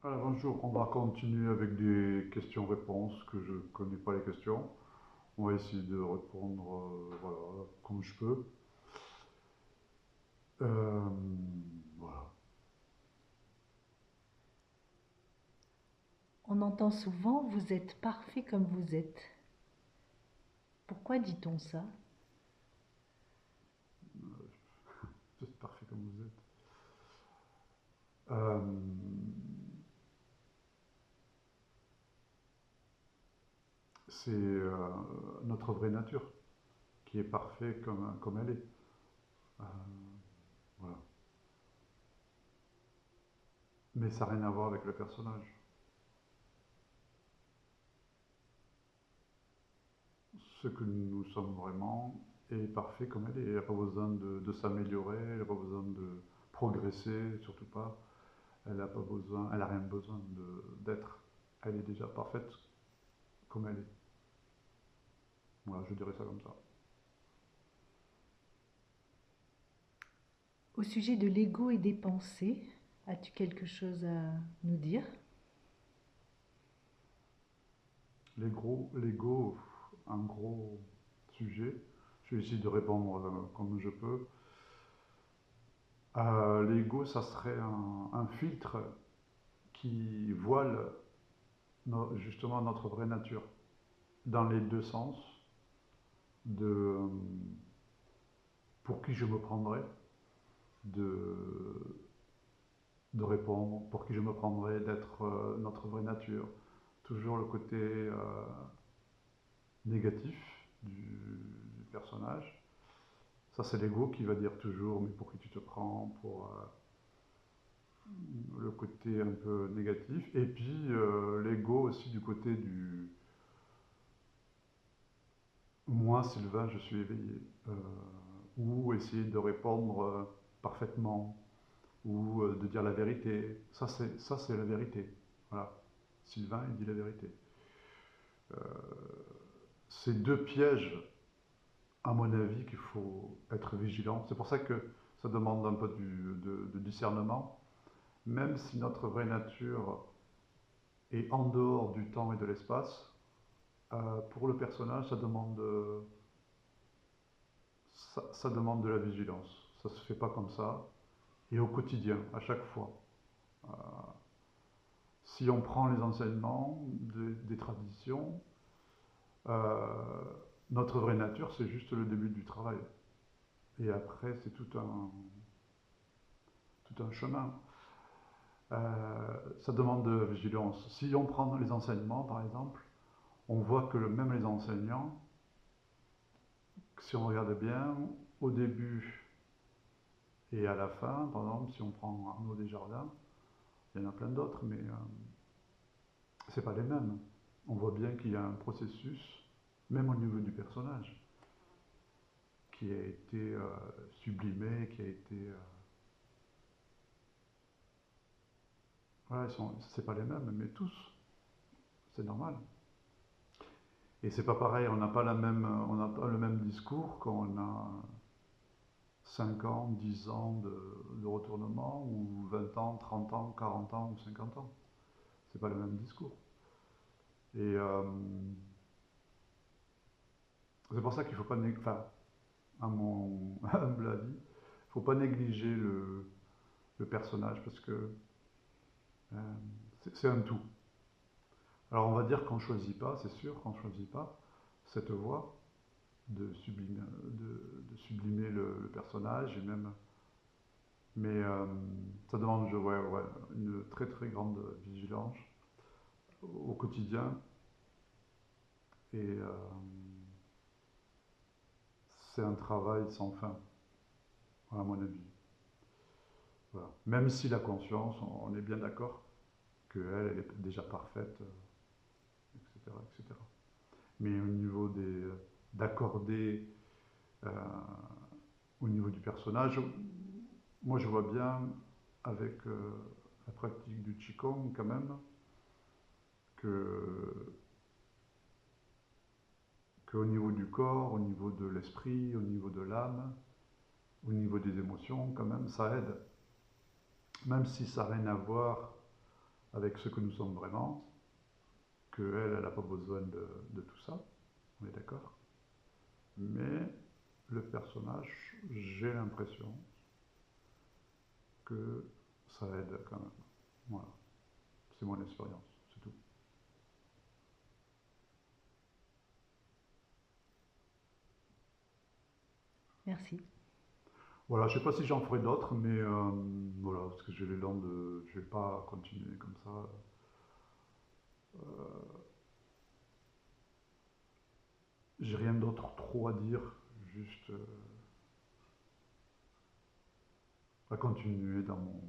Alors bonjour, on va continuer avec des questions-réponses que je ne connais pas les questions. On va essayer de répondre voilà, comme je peux. Euh, voilà. On entend souvent vous êtes parfait comme vous êtes. Pourquoi dit-on ça? Vous êtes parfait comme vous êtes. Euh, c'est notre vraie nature qui est parfaite comme elle est. Euh, voilà. Mais ça n'a rien à voir avec le personnage. Ce que nous sommes vraiment est parfait comme elle est. Elle n'a pas besoin de s'améliorer, elle n'a pas besoin de progresser, surtout pas. Elle n'a pas besoin, elle a rien besoin d'être. Elle est déjà parfaite comme elle est. Voilà, je dirais ça comme ça. Au sujet de l'ego et des pensées, as-tu quelque chose à nous dire? L'ego, un gros sujet. Je vais essayer de répondre comme je peux. L'ego, ça serait un filtre qui voile justement notre vraie nature dans les deux sens de pour qui je me prendrais, de, de répondre, pour qui je me prendrais, d'être notre vraie nature. Toujours le côté négatif du personnage. Ça, c'est l'ego qui va dire toujours, mais pour qui tu te prends, pour le côté un peu négatif. Et puis, l'ego aussi du côté du moi, Sylvain, je suis éveillé. Euh, ou essayer de répondre parfaitement, ou de dire la vérité. Ça, c'est la vérité. Voilà. Sylvain, il dit la vérité. C'est deux pièges, à mon avis, qu'il faut être vigilant. C'est pour ça que ça demande un peu de discernement. Même si notre vraie nature est en dehors du temps et de l'espace, pour le personnage, ça demande de la vigilance. Ça ne se fait pas comme ça. Et au quotidien, à chaque fois. Euh, si on prend les enseignements des traditions, euh, notre vraie nature, c'est juste le début du travail. Et après, c'est tout un chemin. Ça demande de la vigilance. Si on prend les enseignements, par exemple, on voit que même les enseignants, si on regarde bien, au début et à la fin, par exemple, si on prend Arnaud Desjardins, il y en a plein d'autres, mais c'est pas les mêmes. On voit bien qu'il y a un processus, même au niveau du personnage, qui a été sublimé, qui a été. Voilà, c'est pas les mêmes, mais tous, c'est normal. Et c'est pas pareil, on n'a pas le même discours quand on a 5 ans, 10 ans de retournement, ou 20 ans, 30 ans, 40 ans ou 50 ans. C'est pas le même discours. Et c'est pour ça qu'il faut pas, enfin, à mon humble avis, il faut pas négliger le personnage parce que euh, c'est un tout. Alors on va dire qu'on ne choisit pas, c'est sûr qu'on ne choisit pas cette voie de sublimer le personnage et même, mais ça demande ouais, ouais, une très très grande vigilance au quotidien et c'est un travail sans fin à mon avis. Voilà. Même si la conscience, on est bien d'accord qu'elle elle est déjà parfaite, etc., etc. Mais au niveau d'accorder euh, au niveau du personnage, moi je vois bien avec la pratique du Qigong quand même que qu'au niveau du corps, au niveau de l'esprit, au niveau de l'âme, au niveau des émotions, quand même, ça aide. Même si ça n'a rien à voir avec ce que nous sommes vraiment, qu'elle, elle n'a pas besoin de tout ça, on est d'accord. Mais le personnage, j'ai l'impression que ça aide quand même. Voilà, c'est mon expérience, c'est tout. Merci. Voilà, je ne sais pas si j'en ferai d'autres, mais voilà, parce que j'ai l'élan de. Je ne vais pas continuer comme ça. J'ai rien d'autre trop à dire, juste à continuer dans mon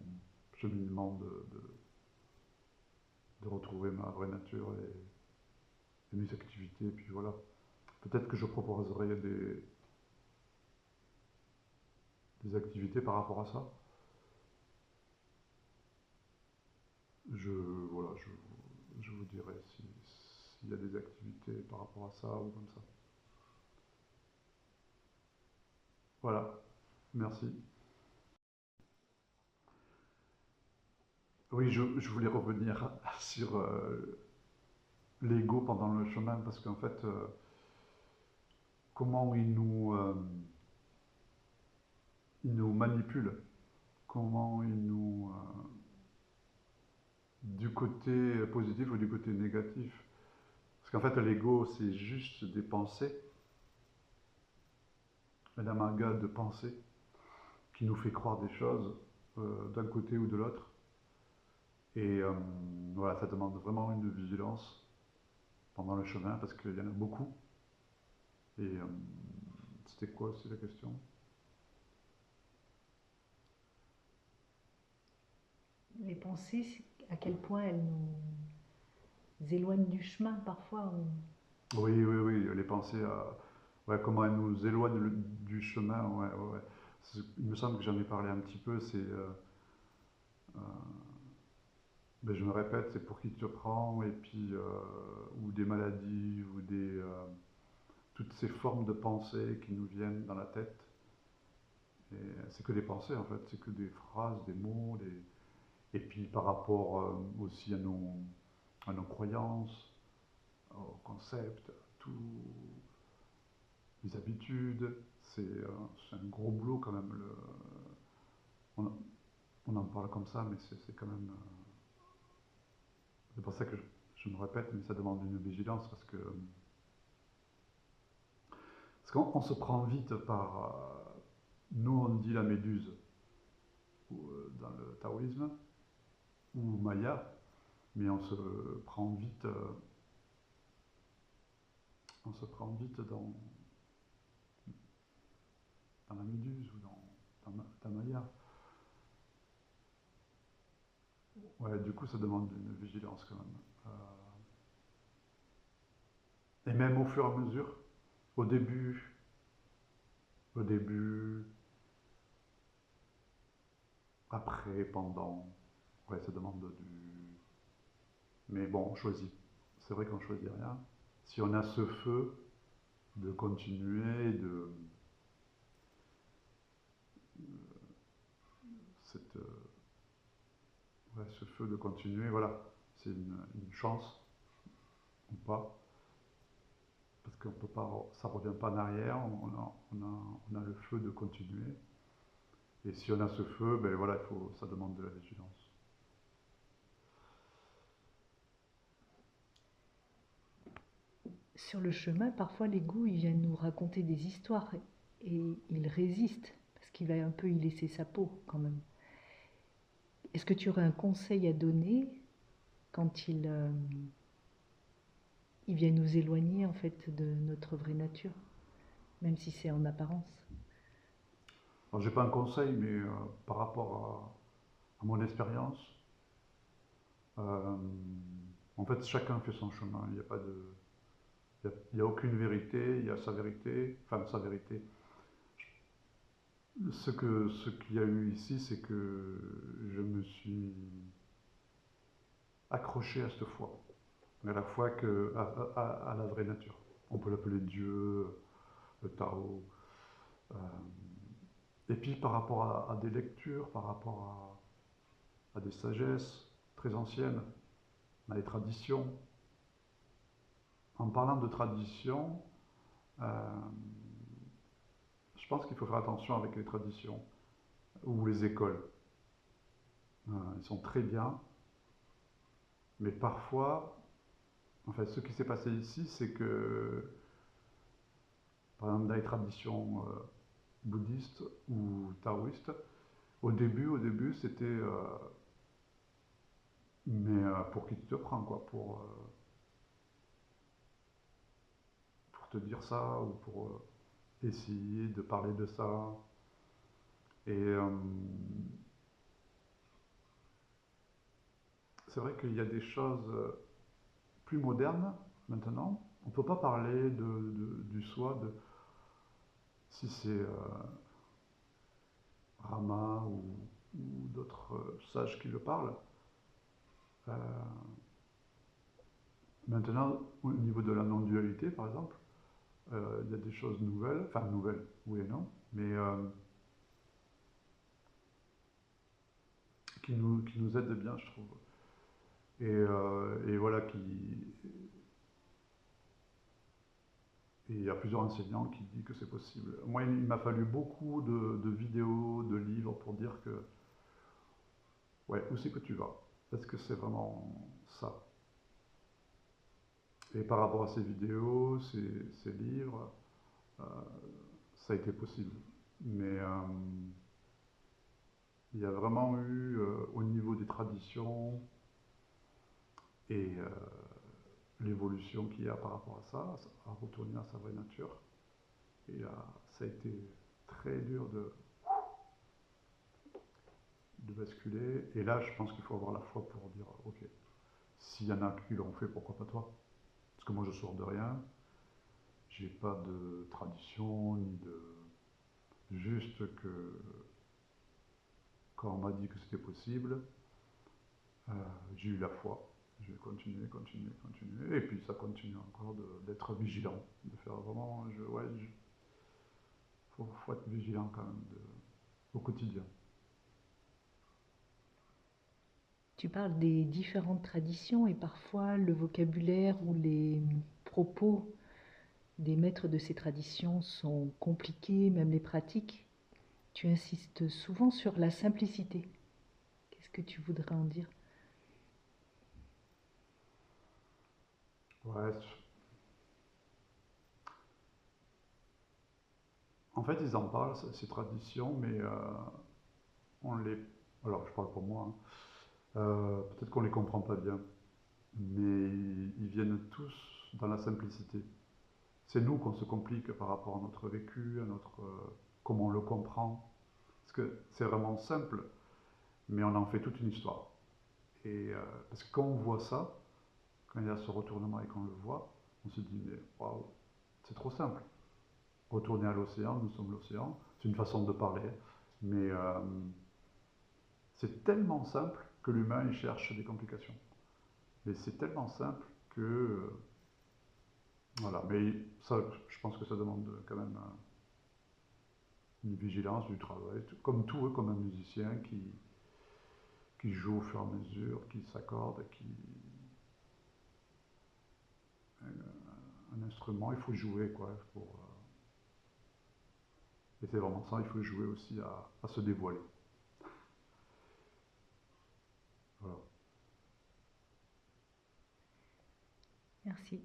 cheminement de retrouver ma vraie nature et mes activités. Et puis voilà, peut-être que je proposerai des activités par rapport à ça. Je, voilà, je vous dirai s'il y a des activités par rapport à ça ou comme ça. Voilà, merci. Oui, je voulais revenir sur l'ego pendant le chemin parce qu'en fait, comment il nous manipule, comment il nous, du côté positif ou du côté négatif. Parce qu'en fait, l'ego, c'est juste des pensées, un amalgame de pensées qui nous fait croire des choses d'un côté ou de l'autre. Et voilà, ça demande vraiment une vigilance pendant le chemin parce qu'il y en a beaucoup. Et c'était quoi aussi la question? Les pensées, à quel point elles nous éloignent du chemin parfois. Oui, oui, oui, les pensées, ouais, comment elles nous éloignent du chemin, ouais, ouais, ouais. Il me semble que j'en ai parlé un petit peu, c'est, euh, ben, je me répète, c'est pour qui tu te prends, et puis, ou des maladies, ou toutes ces formes de pensées qui nous viennent dans la tête. Et c'est que des pensées en fait, c'est que des phrases, des mots, et puis par rapport aussi à nos croyances, aux concepts, à tous les habitudes. C'est un gros boulot quand même. On, on en parle comme ça, mais c'est quand même. C'est pour ça que je me répète, mais ça demande une vigilance parce qu'on se prend vite par. Nous, on dit la méduse dans le taoïsme ou maya, mais on se prend vite dans la méduse ou dans maya. Ouais, du coup, ça demande une vigilance quand même. Et même au fur et à mesure, au début, au début, après, pendant, ouais, ça demande du. Mais bon, on choisit. C'est vrai qu'on choisit rien. Si on a ce feu de continuer, cette, ouais, ce feu de continuer, voilà, c'est une chance ou pas, parce qu'on peut pas, ça revient pas en arrière. On a le feu de continuer. Et si on a ce feu, ben voilà, ça demande de la vigilance. Sur le chemin, parfois l'ego, il vient nous raconter des histoires et il résiste parce qu'il va un peu y laisser sa peau quand même. Est-ce que tu aurais un conseil à donner quand il vient nous éloigner en fait de notre vraie nature, même si c'est en apparence? Alors, j'ai pas un conseil, mais par rapport à mon expérience, euh, en fait, chacun fait son chemin. Il n'y a pas de, il y a aucune vérité. Il y a sa vérité, enfin sa vérité. Ce qu'il y a eu ici, c'est que je me suis accroché à cette foi, à la foi à la vraie nature. On peut l'appeler Dieu, le Tao. Euh, et puis par rapport à des lectures, par rapport à des sagesses très anciennes, dans les traditions. En parlant de tradition, je pense qu'il faut faire attention avec les traditions ou les écoles. Ils sont très bien, mais parfois, en fait, ce qui s'est passé ici, c'est que, par exemple, dans les traditions bouddhistes ou taoïstes, au début, c'était pour qui tu te prends, quoi, pour te dire ça ou pour essayer de parler de ça. Et c'est vrai qu'il y a des choses plus modernes maintenant. On ne peut pas parler du soi, si c'est Rama ou d'autres sages qui le parlent. Euh, Maintenant, au niveau de la non-dualité, par exemple, il y a des choses nouvelles, enfin nouvelles, oui et non, mais qui nous aident bien, je trouve. Et voilà, et il y a plusieurs enseignants qui disent que c'est possible. Moi, il m'a fallu beaucoup de vidéos, de livres pour dire que, ouais, où c'est que tu vas? Est-ce que c'est vraiment ça? Et par rapport à ces vidéos, ces livres, euh, ça a été possible. Mais il y a vraiment eu, au niveau des traditions et l'évolution qu'il y a par rapport à ça, à retourner à sa vraie nature. Et ça a été très dur de basculer. Et là, je pense qu'il faut avoir la foi pour dire, ok, s'il y en a qui l'ont fait, pourquoi pas toi? Parce que moi, je sors de rien. J'ai pas de tradition, ni de... Juste que quand on m'a dit que c'était possible, j'ai eu la foi. Je vais continuer, continuer, continuer. Et puis ça continue encore d'être vigilant, de faire vraiment... faut être vigilant quand même au quotidien. Tu parles des différentes traditions et parfois le vocabulaire ou les propos des maîtres de ces traditions sont compliqués, même les pratiques. Tu insistes souvent sur la simplicité. Qu'est-ce que tu voudrais en dire? Ouais, en fait, ils en parlent, ces traditions, mais on les... Alors, je parle pour moi, hein. Peut-être qu'on les comprend pas bien, mais ils viennent tous dans la simplicité. C'est nous qu'on se complique par rapport à notre vécu, à notre comment on le comprend. Parce que c'est vraiment simple, mais on en fait toute une histoire. Et parce que quand on voit ça, quand il y a ce retournement et qu'on le voit, on se dit mais waouh, c'est trop simple. Retourner à l'océan, nous sommes l'océan, c'est une façon de parler, mais c'est tellement simple que l'humain il cherche des complications. Mais c'est tellement simple que voilà. Mais ça, je pense que ça demande quand même une vigilance, du travail, comme tout, comme un musicien qui joue au fur et à mesure, qui s'accorde, un instrument, il faut jouer quoi. Et c'est vraiment ça, il faut jouer aussi à se dévoiler. Voilà. Merci.